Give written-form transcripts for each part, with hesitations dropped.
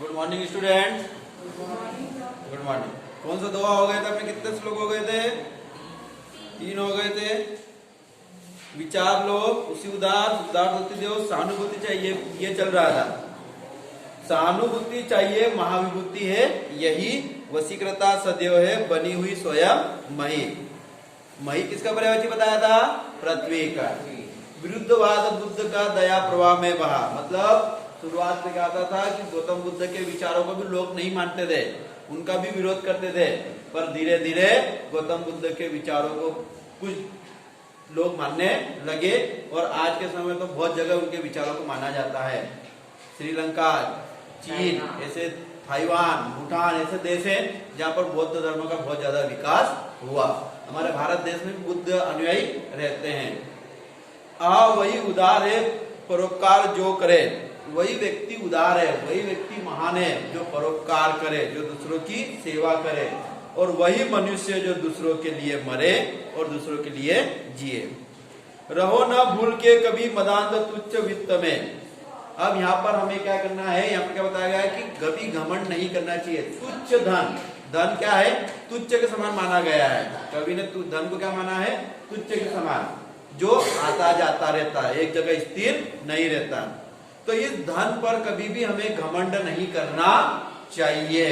Good morning student. Good morning. कौन सा दवा हो गए थे अपने? कितने श्लोक हो गए थे? 3 हो गए थे। विचार लो, उसी उदार देव सहानुभूति चाहिए, ये चल रहा था। सहानुभूति चाहिए, महाविभूति है यही, वशीकृता सदैव है, बनी हुई स्वयं मही। मही किसका पर्यायवाची बताया था? पृथ्वी का। विरुद्धवाद बुद्ध का दया प्रवाह में बहा, मतलब शुरुआत में कहता था कि गौतम बुद्ध के विचारों को भी लोग नहीं मानते थे, उनका भी विरोध करते थे, पर धीरे धीरे गौतम बुद्ध के विचारों को कुछ लोग मानने लगे और आज के समय तो बहुत जगह उनके विचारों को माना जाता है। श्रीलंका, चीन, ऐसे ताइवान, भूटान ऐसे देश हैं जहाँ पर बौद्ध धर्म का बहुत ज्यादा विकास हुआ। हमारे भारत देश में बुद्ध अनुयायी रहते हैं। वही उदार है परोपकार जो करे, वही व्यक्ति उदार है, वही व्यक्ति महान है जो परोपकार करे, जो दूसरों की सेवा करे, और वही मनुष्य जो दूसरों के लिए मरे और दूसरों के लिए जिए। रहो न भूल के कभी मदांध तुच्छ वित्त में। अब यहाँ पर हमें क्या करना है? यहाँ पर क्या बताया गया है कि कभी घमंड नहीं करना चाहिए। तुच्छ धन, धन क्या है? तुच्छ के समान माना गया है। कवि ने धन को क्या माना है? तुच्छ के समान, जो आता जाता रहता है, एक जगह स्थिर नहीं रहता। तो इस धन पर कभी भी हमें घमंड नहीं करना चाहिए।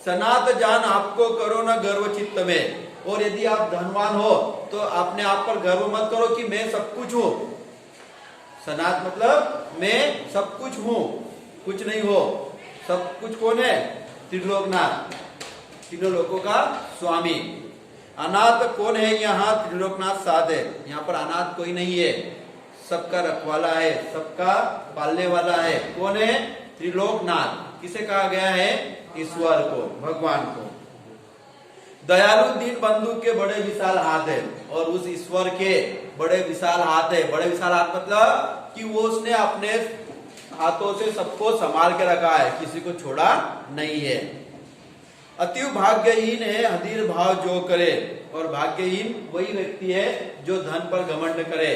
सनात जान आपको करो ना गर्व चित्त में, और यदि आप धनवान हो तो अपने आप पर गर्व मत करो कि मैं सब कुछ हूं। सनात मतलब मैं सब कुछ हूं, कुछ नहीं हो। सब कुछ कौन है? त्रिलोकनाथ, तीनों लोगों का स्वामी। अनाथ कौन है? यहाँ त्रिलोकनाथ साथ है। यहाँ पर अनाथ कोई नहीं है, सबका रखवाला है, सबका पालने वाला है। कौन है? त्रिलोकनाथ। किसे कहा गया है? ईश्वर को, भगवान को। दयालु दीन बंधु के बड़े विशाल हाथ है, और उस ईश्वर के बड़े विशाल हाथ है। बड़े विशाल हाथ मतलब कि वो उसने अपने हाथों से सबको संभाल के रखा है, किसी को छोड़ा नहीं है। अति भाग्यहीन है अधीर भाव जो करे, और भाग्यहीन वही व्यक्ति है जो धन पर घमंड करे,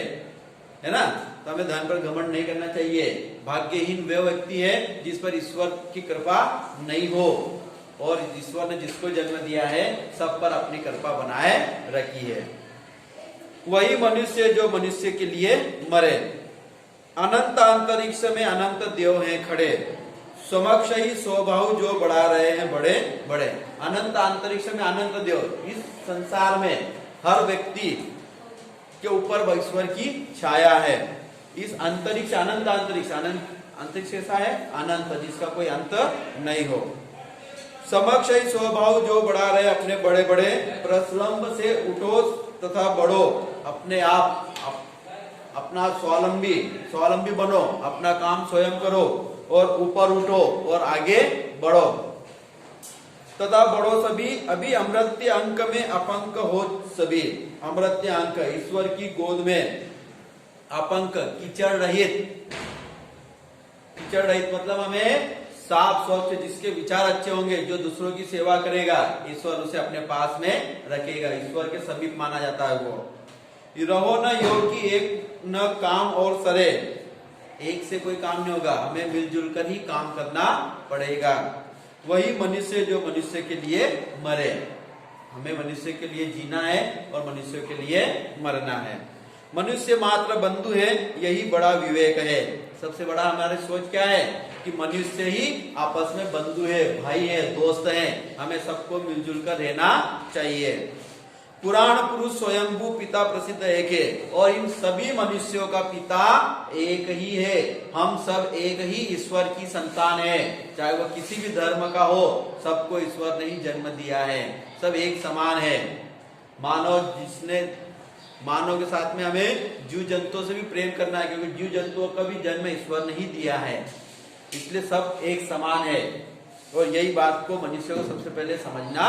है ना? तो हमें धन पर घमंड नहीं करना चाहिए। भाग्यहीन वह व्यक्ति है जिस पर ईश्वर की कृपा नहीं हो, और ईश्वर ने जिसको जन्म दिया है सब पर अपनी कृपा बनाए रखी है। वही मनुष्य जो मनुष्य के लिए मरे। अनंत अंतरिक्ष में अनंत देव हैं खड़े, समक्ष ही स्वभाव जो बढ़ा रहे हैं बड़े बड़े। अनंत अंतरिक्ष में अनंत देव, इस संसार में हर व्यक्ति के ऊपर ईश्वर की छाया है। इस अंतरिक्ष, अनंत अंतरिक्ष, अंतरिक्ष ऐसा है अनंत, जिसका कोई अंत नहीं हो। समक्ष ही स्वभाव जो बढ़ा रहे अपने बड़े बड़े, प्रस्लंब से उठो तथा बढ़ो, अपने आप अपना स्वावलंबी बनो, अपना काम स्वयं करो और ऊपर उठो और आगे बढ़ो। तथा बढ़ो सभी, अभी अमृत्य अंक में अपंक हो सभी। अमृत्य अंक, ईश्वर की गोद में अपंक, कीचड़ रहित। कीचड़ रहित मतलब हमें साफ स्वच्छ, जिसके विचार अच्छे होंगे, जो दूसरों की सेवा करेगा, ईश्वर उसे अपने पास में रखेगा, ईश्वर के समीप माना जाता है वो। रहो न योगी एक न काम और सरे, एक से कोई काम नहीं होगा, हमें मिलजुल कर ही काम करना पड़ेगा। वही मनुष्य जो मनुष्य के लिए मरे, हमें मनुष्य के लिए जीना है और मनुष्य के लिए मरना है। मनुष्य मात्र बंधु है, यही बड़ा विवेक है। सबसे बड़ा हमारी सोच क्या है कि मनुष्य ही आपस में बंधु है, भाई है, दोस्त है, हमें सबको मिलजुल कर रहना चाहिए। पुराण पुरुष स्वयंभू पिता प्रसिद्ध एक है, और इन सभी मनुष्यों का पिता एक ही है। हम सब एक ही ईश्वर की संतान है, चाहे वो किसी भी धर्म का हो, सबको ईश्वर ने ही जन्म दिया है, सब एक समान है। मानव के साथ में हमें जीव जंतुओं से भी प्रेम करना है, क्योंकि जीव जंतुओं का भी जन्म ईश्वर ने ही दिया है, इसलिए सब एक समान है। और यही बात को मनुष्य को सबसे पहले समझना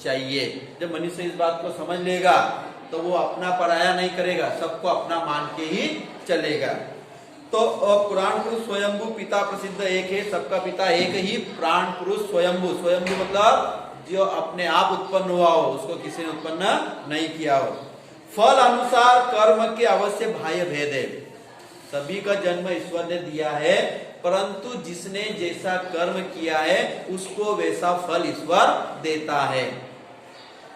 चाहिए। जब मनुष्य इस बात को समझ लेगा तो वो अपना पराया नहीं करेगा, सबको अपना मान के ही चलेगा। तो पुराण पुरुष स्वयंभू पिता प्रसिद्ध एक है, सबका पिता एक ही प्राण पुरुष स्वयंभू। स्वयंभू मतलब जो अपने आप उत्पन्न हुआ हो, उसको किसी ने उत्पन्न नहीं किया हो। फल अनुसार कर्म के अवश्य बाह्य भेद है। सभी का जन्म ईश्वर ने दिया है, परंतु जिसने जैसा कर्म किया है उसको वैसा फल ईश्वर देता है।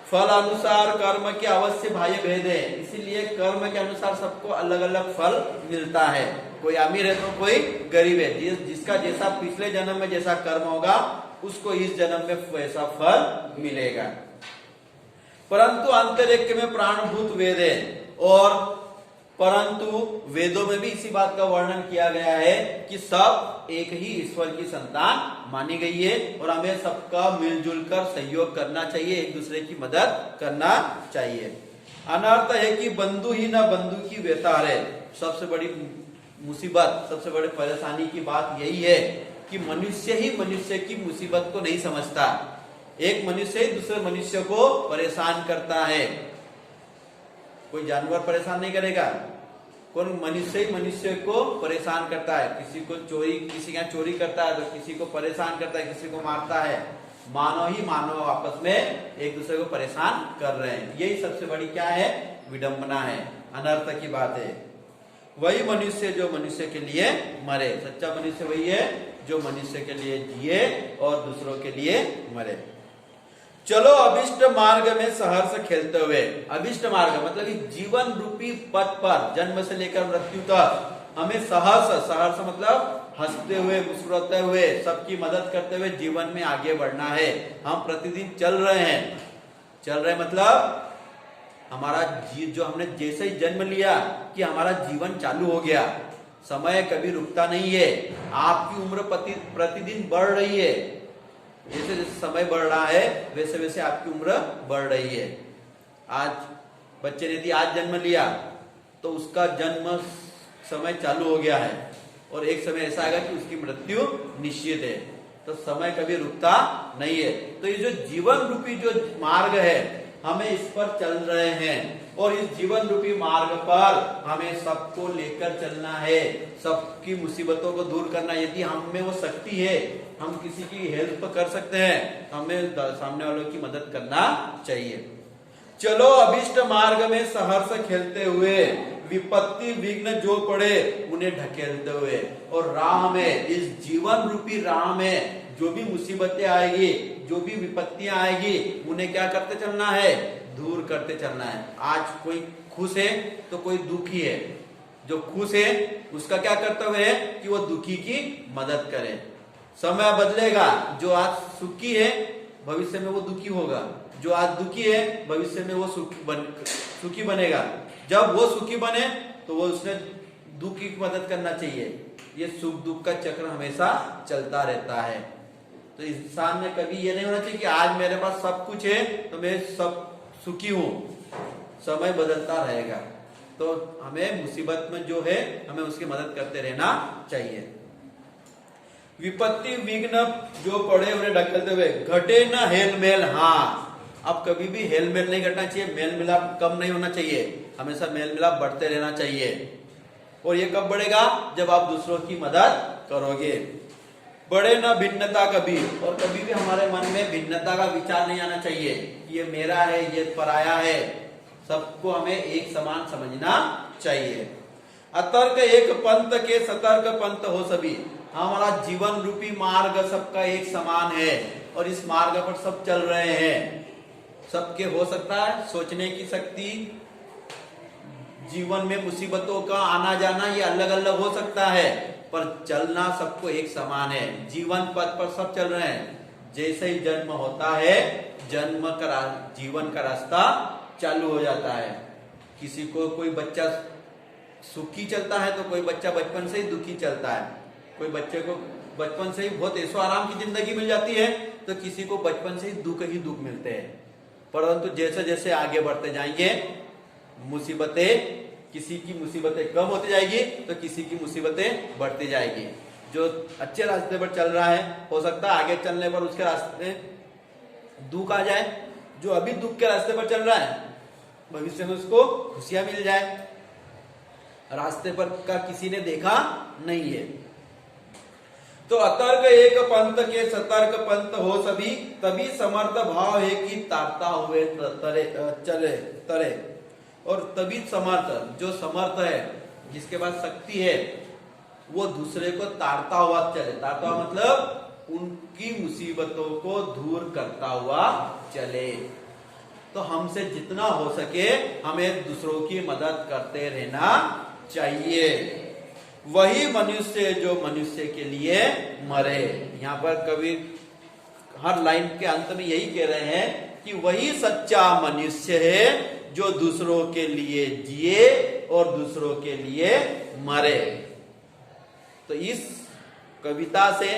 फल अनुसार कर्म के अवश्य बाह्य भेद है, इसीलिए कर्म के अनुसार सबको अलग अलग फल मिलता है। कोई अमीर है तो कोई गरीब है, जिसका जैसा पिछले जन्म में जैसा कर्म होगा उसको इस जन्म में वैसा फल मिलेगा। परंतु अंतरिक्ष में प्राणभूत वेद है, और परंतु वेदों में भी इसी बात का वर्णन किया गया है कि सब एक ही ईश्वर की संतान मानी गई है, और हमें सबका मिलजुल कर सहयोग करना चाहिए, एक दूसरे की मदद करना चाहिए। अनर्थ है कि बंधु ही न बंधु की व्यथा है। सबसे बड़ी मुसीबत, सबसे बड़ी परेशानी की बात यही है कि मनुष्य ही मनुष्य की मुसीबत को नहीं समझता। एक मनुष्य ही दूसरे मनुष्य को परेशान करता है। कोई जानवर परेशान नहीं करेगा, कौन मनुष्य ही मनुष्य को परेशान करता है। किसी को चोरी, किसी का चोरी करता है तो किसी को परेशान करता है, किसी को मारता है। मानव ही मानव आपस में एक दूसरे को परेशान कर रहे हैं। यही सबसे बड़ी क्या है, विडंबना है, अनर्थ की बात है। वही मनुष्य जो मनुष्य के लिए मरे, सच्चा मनुष्य वही है जो मनुष्य के लिए जिए और दूसरों के लिए मरे। चलो अभिष्ट मार्ग में सहर्ष खेलते हुए। अभिष्ट मार्ग मतलब जीवन रूपी पथ पर जन्म से लेकर मृत्यु तक हमें सहर्ष मतलब हंसते हुए, मुस्कुराते हुए, सबकी मदद करते हुए जीवन में आगे बढ़ना है। हम प्रतिदिन चल रहे मतलब हमारा जो हमने जैसे ही जन्म लिया कि हमारा जीवन चालू हो गया। समय कभी रुकता नहीं है। आपकी उम्र प्रतिदिन बढ़ रही है। जैसे जैसे समय बढ़ रहा है वैसे वैसे आपकी उम्र बढ़ रही है। आज बच्चे ने यदि आज जन्म लिया तो उसका जन्म समय चालू हो गया है, और एक समय ऐसा आएगा कि उसकी मृत्यु निश्चित है। तो समय कभी रुकता नहीं है। तो ये जो जीवन रूपी जो मार्ग है हमें इस पर चल रहे हैं, और इस जीवन रूपी मार्ग पर हमें सबको लेकर चलना है, सबकी मुसीबतों को दूर करना। यदि हम में वो शक्ति है, हम किसी की हेल्प कर सकते हैं, हमें सामने वालों की मदद करना चाहिए। चलो अभिष्ट मार्ग में सहर्ष खेलते हुए, विपत्ति विघ्न जो पड़े उन्हें ढकेलते हुए। और राह में, इस जीवन रूपी राह में जो भी मुसीबतें आएगी, जो भी विपत्तियां आएगी, उन्हें क्या करते चलना है, दूर करते चलना है। आज कोई खुश है तो कोई दुखी है। जो खुश है उसका क्या कर्तव्य है कि वो दुखी की मदद करे। समय बदलेगा, जो आज सुखी है भविष्य में वो दुखी होगा, जो आज दुखी है भविष्य में वो सुखी बनेगा। जब वो सुखी बने तो वो उसने दुखी की मदद करना चाहिए। ये सुख दुख का चक्र हमेशा चलता रहता है। तो इंसान में कभी ये नहीं होना चाहिए कि आज मेरे पास सब कुछ है तो मैं सब सुखी हूं। समय बदलता रहेगा, तो हमें मुसीबत में जो है हमें उसकी मदद करते रहना चाहिए। विपत्ति विघ्न जो पड़े उन्हें ढकेलते हुए, घटे न हेल मेल। हाँ, अब कभी भी हेल मेल नहीं घटना चाहिए, मेल मिलाप कम नहीं होना चाहिए, हमेशा मेल मिलाप बढ़ते रहना चाहिए। और ये कब बढ़ेगा, जब आप दूसरों की मदद करोगे। बढ़े न भिन्नता कभी, और कभी भी हमारे मन में भिन्नता का विचार नहीं आना चाहिए, ये मेरा है ये पराया है। सबको हमें एक समान समझना चाहिए। अतर्क एक पंथ के सतर्क पंथ हो सभी। हमारा जीवन रूपी मार्ग सबका एक समान है, और इस मार्ग पर सब चल रहे हैं। सबके हो सकता है सोचने की शक्ति, जीवन में मुसीबतों का आना जाना ये अलग अलग हो सकता है, पर चलना सबको एक समान है। जीवन पथ पर सब चल रहे हैं। जैसे ही जन्म होता है, जन्म का जीवन का रास्ता चालू हो जाता है। किसी को कोई बच्चा सुखी चलता है तो कोई बच्चा बचपन से ही दुखी चलता है। कोई बच्चे को बचपन से ही बहुत ऐशो आराम की जिंदगी मिल जाती है, तो किसी को बचपन से ही दुख मिलते हैं। परंतु जैसे जैसे आगे बढ़ते जाएंगे, मुसीबतें, किसी की मुसीबतें कम होती जाएगी तो किसी की मुसीबतें बढ़ती जाएगी। जो अच्छे रास्ते पर चल रहा है, हो सकता है आगे चलने पर उसके रास्ते दुख आ जाए। जो अभी दुख के रास्ते पर चल रहा है, भविष्य में उसको खुशियां मिल जाए। रास्ते पर का किसी ने देखा नहीं है। तो अतर्क एक पंथ के सतर्क पंथ हो सभी, तभी समर्थ भाव है कि तारता हुए तरे। और तभी समर्थ, जो समर्थ है जिसके पास शक्ति है वो दूसरे को ताड़ता हुआ चले। ताड़ता हुआ मतलब उनकी मुसीबतों को दूर करता हुआ चले। तो हमसे जितना हो सके हमें दूसरों की मदद करते रहना चाहिए। वही मनुष्य जो मनुष्य के लिए मरे। यहाँ पर कवि हर लाइन के अंत में यही कह रहे हैं कि वही सच्चा मनुष्य है जो दूसरों के लिए जिए और दूसरों के लिए मरे। तो इस कविता से,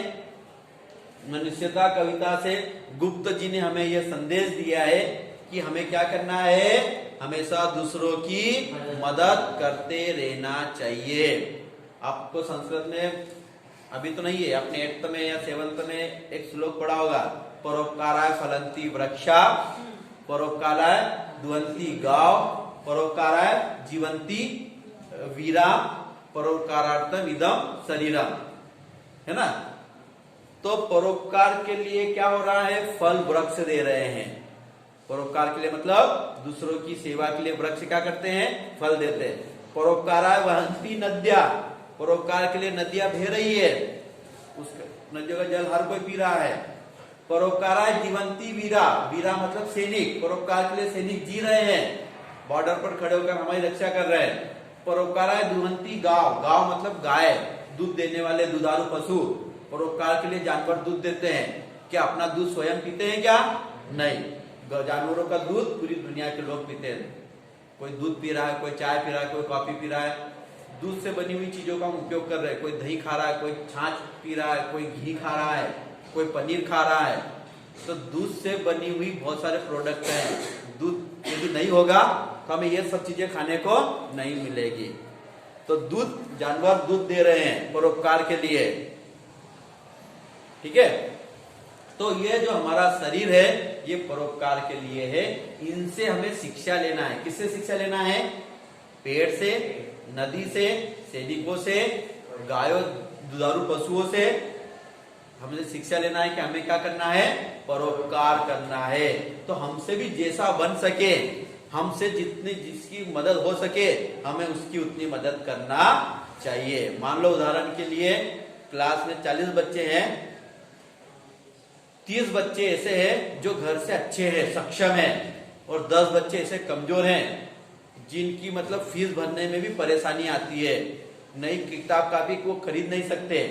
मनुष्यता कविता से गुप्त जी ने हमें यह संदेश दिया है कि हमें क्या करना है, हमेशा दूसरों की मदद करते रहना चाहिए। आपको संस्कृत में अभी तो नहीं है, आपने 8th में या 7th में एक श्लोक पढ़ा होगा, परोपकाराय फलंती वृक्षा, परोपकाराय दुहंती गाव, परोपकाराय जीवंती वीरा, परोपकारार्थम इदम शरीरम, है ना। तो परोपकार के लिए क्या हो रहा है, फल वृक्ष दे रहे हैं। परोपकार के लिए मतलब दूसरों की सेवा के लिए वृक्ष क्या करते हैं, फल देते हैं। परोपकाराय वहंती नद्या, परोपकार के लिए नदियां बह रही है, उस नदियों का जल हर कोई पी रहा है। परोपकाराय जीवंती वीरा, वीरा मतलब सैनिक, परोपकार के लिए सैनिक जी रहे हैं, बॉर्डर पर खड़े होकर हमारी रक्षा कर रहे हैं। परोपकाराय दुहंती गाव, गाव मतलब गाय, दूध देने वाले दुधारू पशु, परोपकार के लिए जानवर दूध देते हैं। क्या अपना दूध स्वयं पीते हैं क्या, नहीं, जानवरों का दूध पूरी दुनिया के लोग पीते हैं। कोई दूध पी रहा है, कोई चाय पी रहा है, कोई कॉफी पी रहा है, दूध से बनी हुई चीजों का हम उपयोग कर रहे हैं। कोई दही खा रहा है, कोई छाछ पी रहा है, कोई घी खा रहा है, कोई पनीर खा रहा है। तो दूध से बनी हुई बहुत सारे प्रोडक्ट हैं। दूध यदि नहीं होगा तो हमें ये सब चीजें खाने को नहीं मिलेगी। तो दूध, जानवर दूध दे रहे हैं परोपकार के लिए, ठीक है। तो ये जो हमारा शरीर है ये परोपकार के लिए है। इनसे हमें शिक्षा लेना है। किससे शिक्षा लेना है, पेड़ से, नदी से, सैनिकों से, गायों दुधारू पशुओं से हमें शिक्षा लेना है कि हमें क्या करना है, परोपकार करना है। तो हमसे भी जैसा बन सके, हमसे जितनी जिसकी मदद हो सके हमें उसकी उतनी मदद करना चाहिए। मान लो उदाहरण के लिए क्लास में 40 बच्चे हैं, 30 बच्चे ऐसे हैं जो घर से अच्छे हैं, सक्षम हैं, और 10 बच्चे ऐसे कमजोर हैं जिनकी मतलब फीस भरने में भी परेशानी आती है, नई किताब कापी को खरीद नहीं सकते।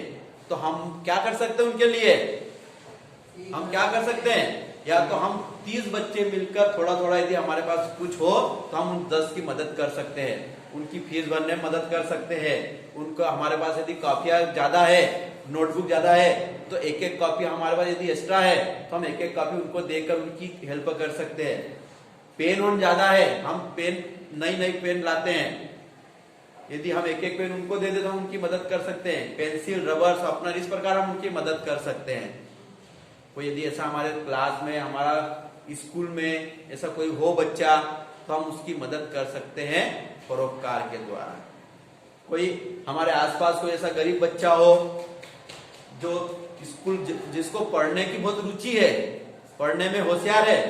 तो हम क्या कर सकते हैं उनके लिए, हम क्या कर सकते हैं, या तो हम 30 बच्चे मिलकर थोड़ा थोड़ा यदि हमारे पास कुछ हो तो हम उन 10 की मदद कर सकते हैं, उनकी फीस भरने में मदद कर सकते हैं। उनको हमारे पास यदि कॉपियां ज्यादा है, नोटबुक ज्यादा है, तो एक एक कॉपी हमारे पास यदि एक्स्ट्रा है तो हम एक एक कॉपी उनको देकर उनकी हेल्प कर सकते हैं। पेन उन ज्यादा है, हम पेन नई नई पेन लाते हैं, यदि हम एक एक पेन उनको दे दें तो हम उनकी मदद कर सकते हैं। पेंसिल, रबर, शार्पनर, इस प्रकार हम उनकी मदद कर सकते हैं। कोई यदि ऐसा हमारे क्लास में, हमारा स्कूल में ऐसा कोई हो बच्चा तो हम उसकी मदद कर सकते हैं परोपकार के द्वारा। कोई हमारे आसपास कोई ऐसा गरीब बच्चा हो जो स्कूल, जिसको पढ़ने की बहुत रुचि है, पढ़ने में होशियार है,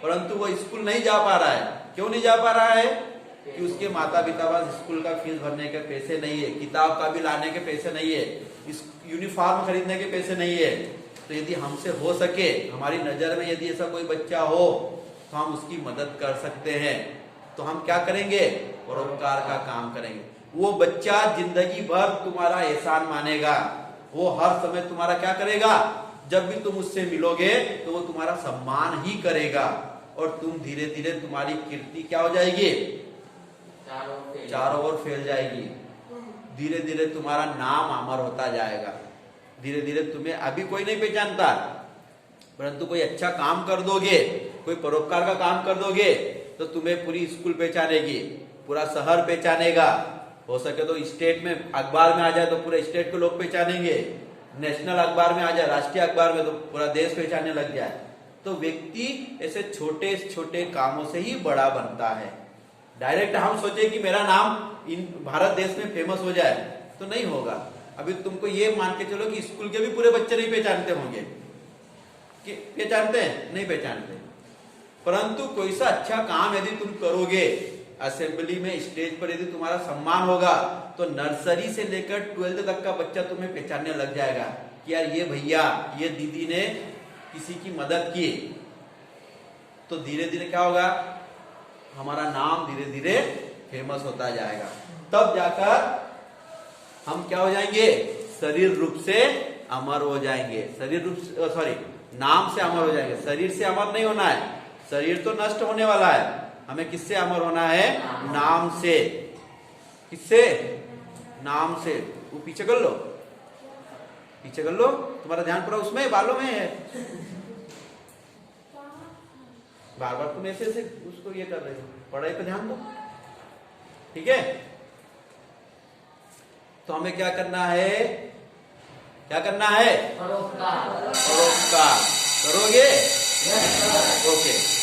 परंतु वो स्कूल नहीं जा पा रहा है। क्यों नहीं जा पा रहा है, कि उसके माता पिता पास स्कूल का फीस भरने के पैसे नहीं है, किताब का भी लाने के पैसे नहीं है, इस यूनिफॉर्म खरीदने के पैसे नहीं है। तो यदि हमसे हो सके, हमारी नजर में यदि ऐसा कोई बच्चा हो तो हम उसकी मदद कर सकते हैं। तो हम क्या करेंगे, परोपकार का काम करेंगे। वो बच्चा जिंदगी भर तुम्हारा एहसान मानेगा, वो हर समय तुम्हारा क्या करेगा, जब भी तुम उससे मिलोगे तो वो तुम्हारा सम्मान ही करेगा, और तुम धीरे धीरे तुम्हारी कीर्ति क्या हो जाएगी, चारों ओर फैल जाएगी। धीरे धीरे तुम्हारा नाम अमर होता जाएगा। धीरे धीरे तुम्हें अभी कोई नहीं पहचानता, परंतु कोई अच्छा काम कर दोगे, कोई परोपकार का काम कर दोगे तो तुम्हें पूरी स्कूल पहचानेगी, पूरा शहर पहचानेगा, हो सके तो स्टेट में अखबार में आ जाए तो पूरे स्टेट के लोग पहचानेंगे, नेशनल अखबार में आ जाए, राष्ट्रीय अखबार में तो पूरा देश पहचानने लग जाए। तो व्यक्ति ऐसे छोटे छोटे कामों से ही बड़ा बनता है। डायरेक्ट हम सोचे कि मेरा नाम इन भारत देश में फेमस हो जाए तो नहीं होगा। अभी तुमको ये मान के चलो कि स्कूल के भी पूरे बच्चे नहीं पहचानते होंगे, कि पहचानते हैं, नहीं पहचानते, परंतु कोई सा अच्छा काम यदि तुम करोगे असेंबली में स्टेज पर यदि तुम्हारा सम्मान होगा तो नर्सरी से लेकर 12th तक का बच्चा तुम्हें पहचानने लग जाएगा कि यार ये भैया ये दीदी ने किसी की मदद की। तो धीरे धीरे क्या होगा, हमारा नाम धीरे धीरे फेमस होता जाएगा। तब जाकर हम क्या हो जाएंगे, शरीर रूप से अमर हो जाएंगे। शरीर रूप से सॉरी नाम से अमर हो जाएंगे। शरीर से अमर नहीं होना है, शरीर तो नष्ट होने वाला है, हमें किससे अमर होना है, नाम से। किससे, नाम से। वो पीछे कर लो, पीछे कर लो, तुम्हारा ध्यान पूरा उसमें बालों में है। बार बार तुम ऐसे ऐसे उसको ये कर रहे हो, पढ़ाई पे ध्यान दो, ठीक है। तो हमें क्या करना है, क्या करना है, परोपकार। करोगे, ओके।